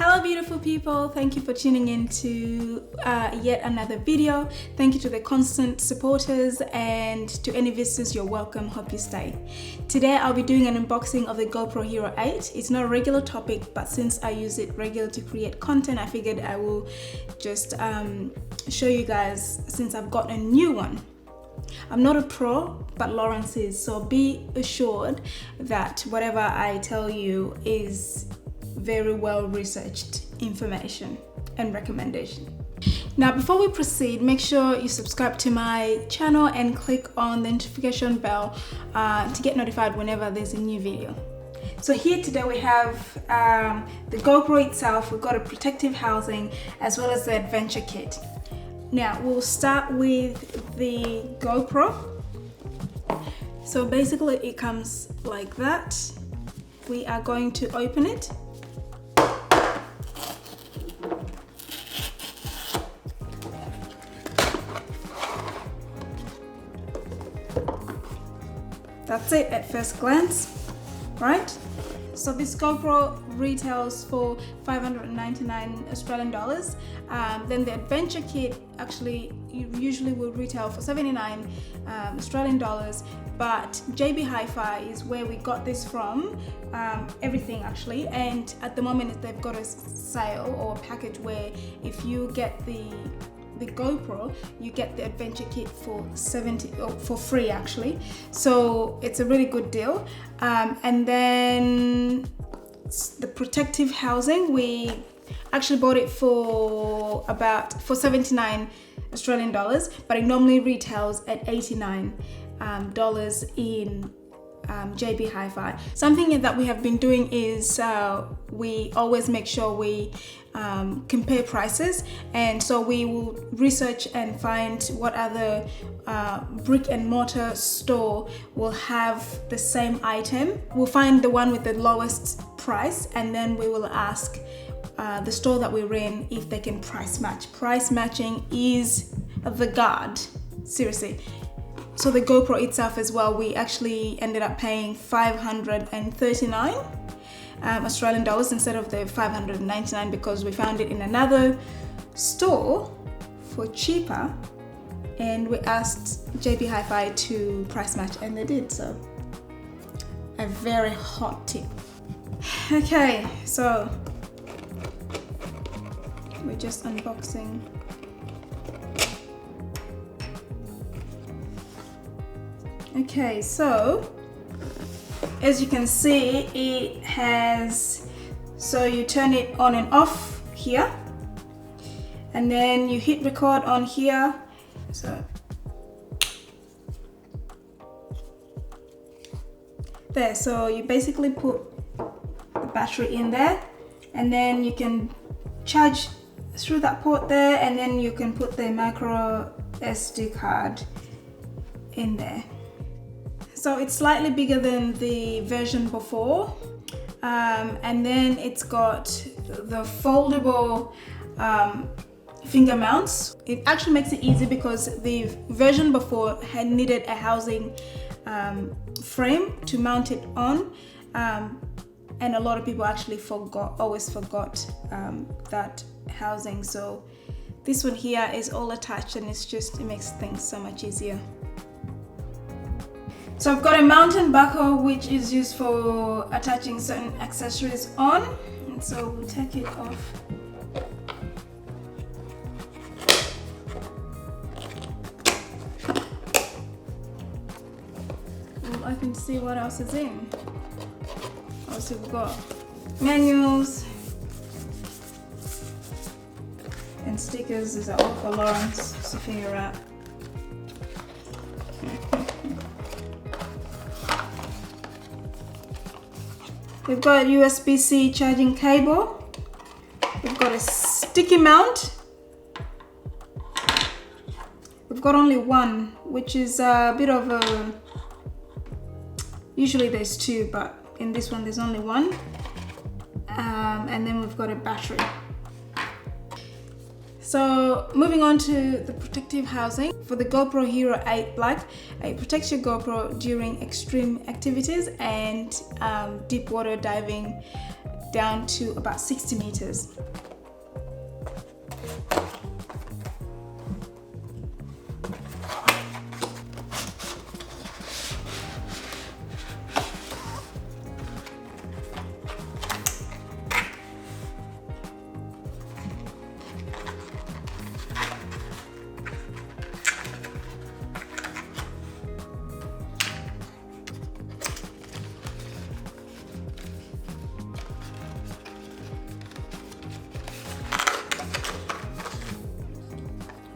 Hello beautiful people, thank you for tuning in to yet another video. Thank you to the constant supporters, and to any visitors, you're welcome. Hope you stay. Today I'll be doing an unboxing of the GoPro Hero 8. It's not a regular topic, but since I use it regularly to create content, I figured I will just show you guys since I've got a new one. I'm not a pro, but Lawrence is, so be assured that whatever I tell you is very well researched information and recommendation. Now before we proceed, make sure you subscribe to my channel and click on the notification bell to get notified whenever there's a new video. So here today we have the GoPro itself. We've got a protective housing as well as the adventure kit. Now we'll start with the GoPro. So basically it comes like that. We are going to open it. That's it at first glance, right? So this GoPro retails for 599 Australian dollars. Then the adventure kit actually usually will retail for 79 Australian dollars, but JB Hi-Fi is where we got this from, everything actually, and at the moment they've got a sale or a package where if you get the GoPro, you get the adventure kit for for free actually. So it's a really good deal. And then the protective housing, we actually bought it for 79 Australian dollars, but it normally retails at 89 dollars in JB Hi-Fi. Something that we have been doing is we always make sure we compare prices, and so we will research and find what other brick and mortar store will have the same item. We'll find the one with the lowest price, and then we will ask the store that we're in if they can price match. Price matching is the god, seriously. So the GoPro itself as well, we actually ended up paying 539 Australian dollars instead of the 599 because we found it in another store for cheaper, and we asked JB Hi-Fi to price match and they did, so a very hot tip. Okay, so we're just unboxing. Okay, so as you can see, it has, so you turn it on and off here, and then you hit record on here. So there, so you basically put the battery in there, and then you can charge through that port there, and then you can put the micro SD card in there. So it's slightly bigger than the version before, and then it's got the foldable finger mounts. It actually makes it easy because the version before had needed a housing frame to mount it on, and a lot of people actually always forgot that housing. So this one here is all attached, and it makes things so much easier. So I've got a mountain buckle which is used for attaching certain accessories on, and so we'll take it off. We'll open to see what else is in. Also we've got manuals and stickers. These are all for Lawrence to figure out. We've got a USB-C charging cable. We've got a sticky mount. We've got only one, which is a bit of a... Usually there's two, but in this one there's only one. And then we've got a battery. So moving on to the protective housing for the GoPro Hero 8 Black, it protects your GoPro during extreme activities and deep water diving down to about 60 meters.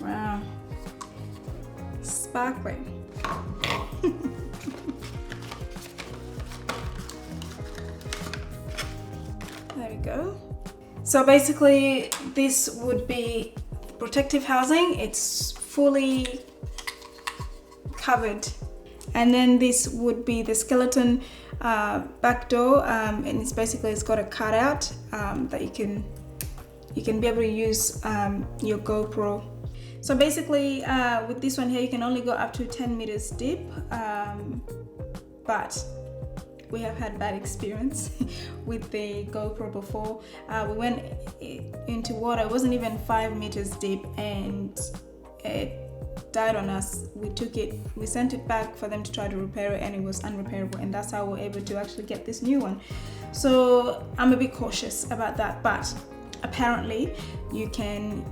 Wow, sparkling. There we go. So basically this would be protective housing. It's fully covered. And then this would be the skeleton back door, and it's got a cutout that you can be able to use your GoPro. So basically with this one here, you can only go up to 10 meters deep, but we have had bad experience with the GoPro before. We went into water, it wasn't even 5 meters deep, and it died on us. We sent it back for them to try to repair it, and it was unrepairable, and that's how we're able to actually get this new one. So I'm a bit cautious about that, but apparently you can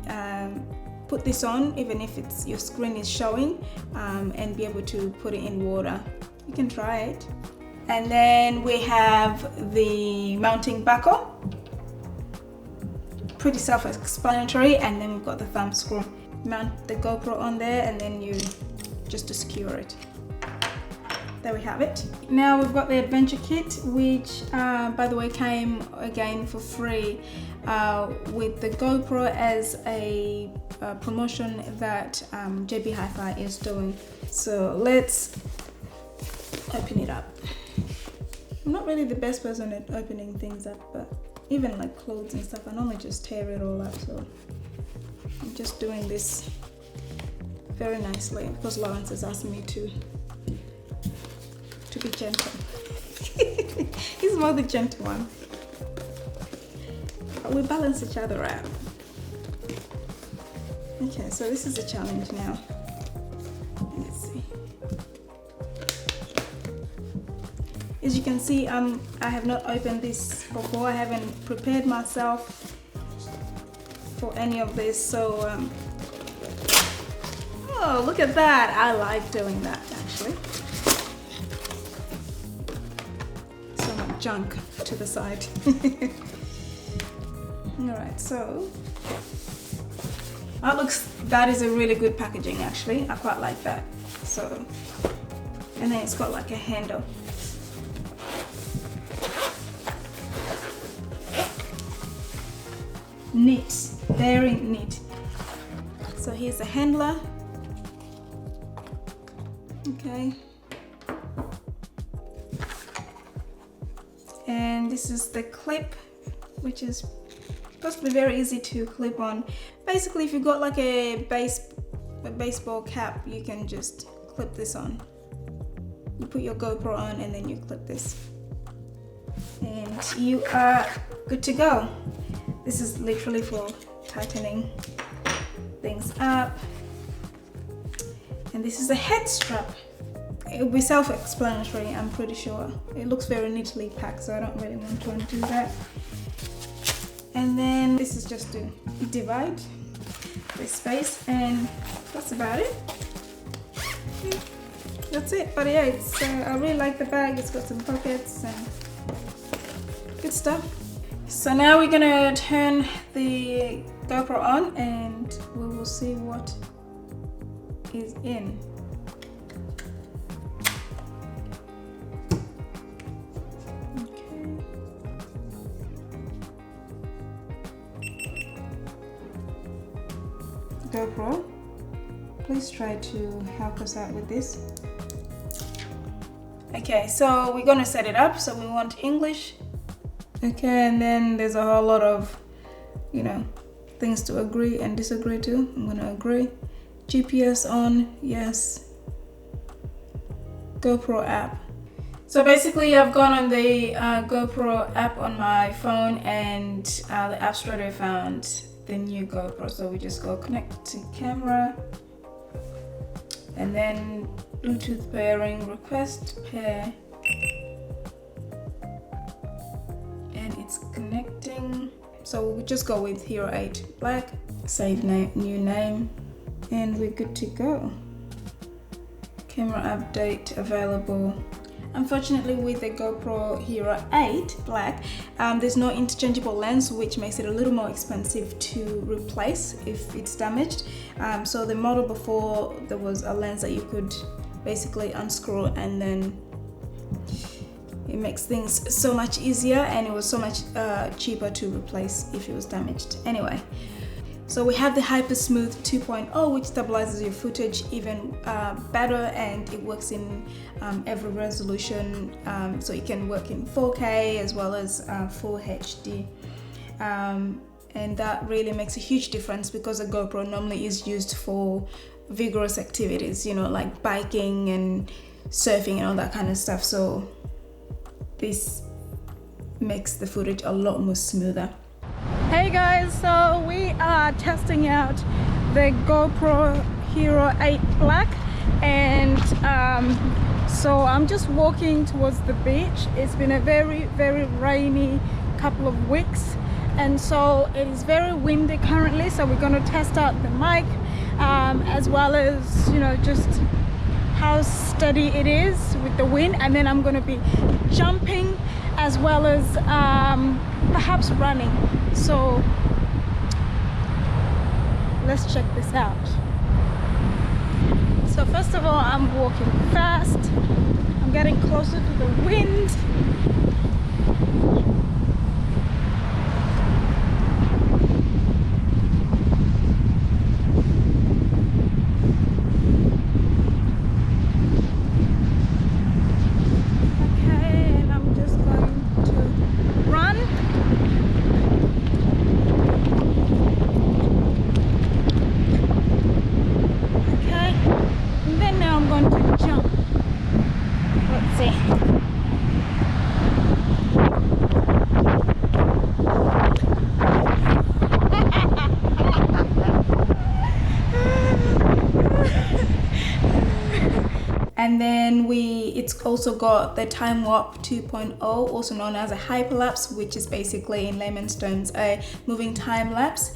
put this on even if your screen is showing, and be able to put it in water. You can try it. And then we have the mounting buckle, pretty self-explanatory, and then we've got the thumb screw. Mount the GoPro on there, and then you just to secure it. There we have it. Now we've got the adventure kit, which by the way came again for free with the GoPro as a promotion that JB Hi-Fi is doing. So let's open it up. I'm not really the best person at opening things up, but even like clothes and stuff, I normally just tear it all up. So I'm just doing this very nicely because Lawrence has asked me to be gentle. He's more the gentle one. But we balance each other out. Okay, so this is a challenge now. Let's see. As you can see, I have not opened this before. I haven't prepared myself for any of this, so oh, look at that. I like doing that actually. So much junk to the side. Alright, so that is a really good packaging actually. I quite like that. So, and then it's got like a handle. Neat, very neat. So here's a handler. Okay. And this is the clip, which is supposed to be very easy to clip on. Basically, if you've got like a baseball cap, you can just clip this on. You put your GoPro on and then you clip this. And you are good to go. This is literally for tightening things up. And this is a head strap. It will be self-explanatory, I'm pretty sure. It looks very neatly packed, so I don't really want to undo that. And then this is just to divide the space, and that's about it. Yeah, that's it. But yeah, I really like the bag. It's got some pockets and good stuff. So now we're gonna turn the GoPro on and we will see what is in. Okay. GoPro, please try to help us out with this. Okay, so we're gonna set it up. So we want English. Okay, and then there's a whole lot of, things to agree and disagree to. I'm gonna agree. GPS on, yes. GoPro app. So basically I've gone on the GoPro app on my phone, and the app straight away found the new GoPro. So we just go connect to camera, and then Bluetooth pairing, request pair, and it's connecting. So we'll just go with Hero 8 Black, save new name, and we're good to go. Camera update available. Unfortunately, with the GoPro Hero 8 Black, there's no interchangeable lens, which makes it a little more expensive to replace if it's damaged. So the model before, there was a lens that you could basically unscrew, and then it makes things so much easier, and it was so much cheaper to replace if it was damaged. Anyway, so we have the HyperSmooth 2.0, which stabilizes your footage even better, and it works in every resolution. So it can work in 4K as well as Full HD. And that really makes a huge difference, because a GoPro normally is used for vigorous activities, you know, like biking and surfing and all that kind of stuff. So this makes the footage a lot more smoother. Hey guys, so we are testing out the GoPro Hero 8 Black, and so I'm just walking towards the beach. It's been a very rainy couple of weeks, and so it is very windy currently, so we're going to test out the mic as well as, you know, just how steady it is with the wind, and then I'm going to be jumping as well as perhaps running. So let's check this out. So first of all, I'm walking fast. I'm getting closer to the wind. And then it's also got the TimeWarp 2.0, also known as a Hyperlapse, which is basically, in layman's terms, a moving time lapse.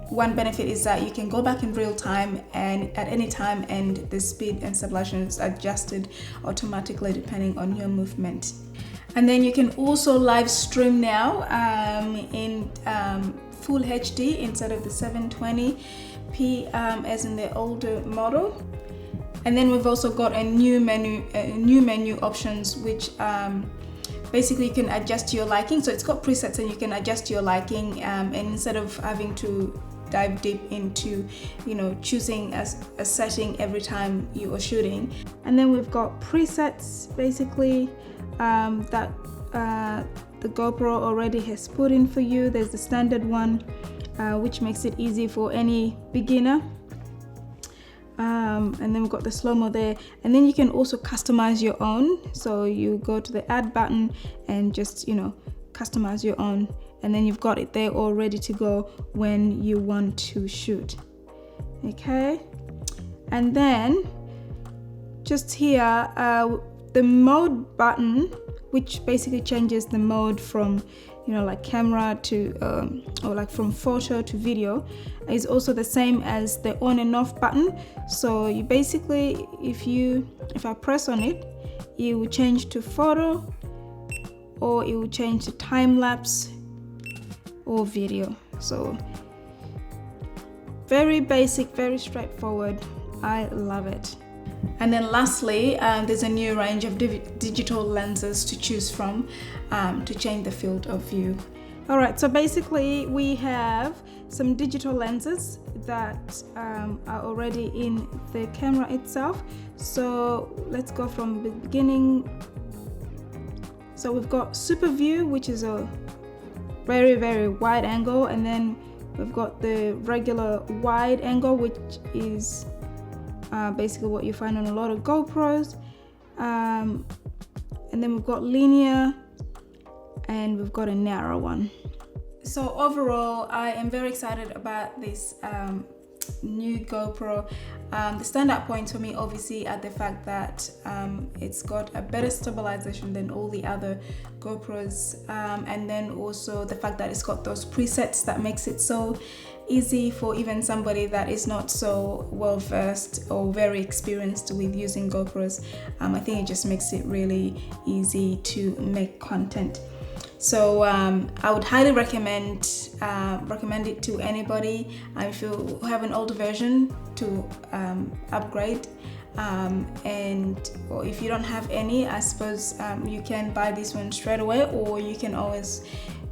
One benefit is that you can go back in real time and at any time, and the speed and stabilization is adjusted automatically depending on your movement. And then you can also live stream now in Full HD instead of the 720p as in the older model. And then we've also got a new menu options, which basically you can adjust to your liking. So it's got presets and you can adjust to your liking, and instead of having to dive deep into, you know, choosing a setting every time you are shooting. And then we've got presets basically that the GoPro already has put in for you. There's the standard one, which makes it easy for any beginner. And then we've got the slow-mo there, and then you can also customize your own. So you go to the add button and just, you know, customize your own, and then you've got it there all ready to go when you want to shoot. Okay, and then just here the mode button, which basically changes the mode from, you know, like camera to or like from photo to video, is also the same as the on and off button. So you basically, if I press on it, it will change to photo, or it will change to time lapse or video. So very basic, very straightforward. I love it. And then lastly, there's a new range of digital lenses to choose from to change the field of view. All right, so basically we have some digital lenses that are already in the camera itself. So let's go from the beginning. So we've got super view, which is a very wide angle, and then we've got the regular wide angle, which is basically what you find on a lot of GoPros. and then we've got linear, and we've got a narrow one. So overall, I am very excited about this new GoPro. The standout point for me obviously are the fact that it's got a better stabilization than all the other GoPros, and then also the fact that it's got those presets that makes it so easy for even somebody that is not so well versed or very experienced with using GoPros. I think it just makes it really easy to make content. So I would highly recommend it to anybody. If you have an older version, to upgrade, or if you don't have any, I suppose you can buy this one straight away, or you can always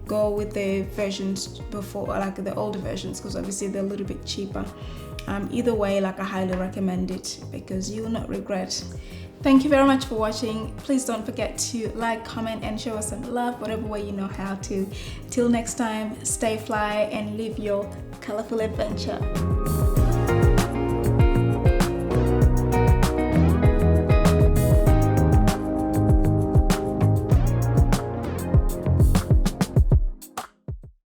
go with the versions before, like the older versions, because obviously they're a little bit cheaper. Either way, like, I highly recommend it because you will not regret. Thank you very much for watching. Please don't forget to like, comment, and show us some love, whatever way you know how to. Till next time, stay fly and live your colorful adventure.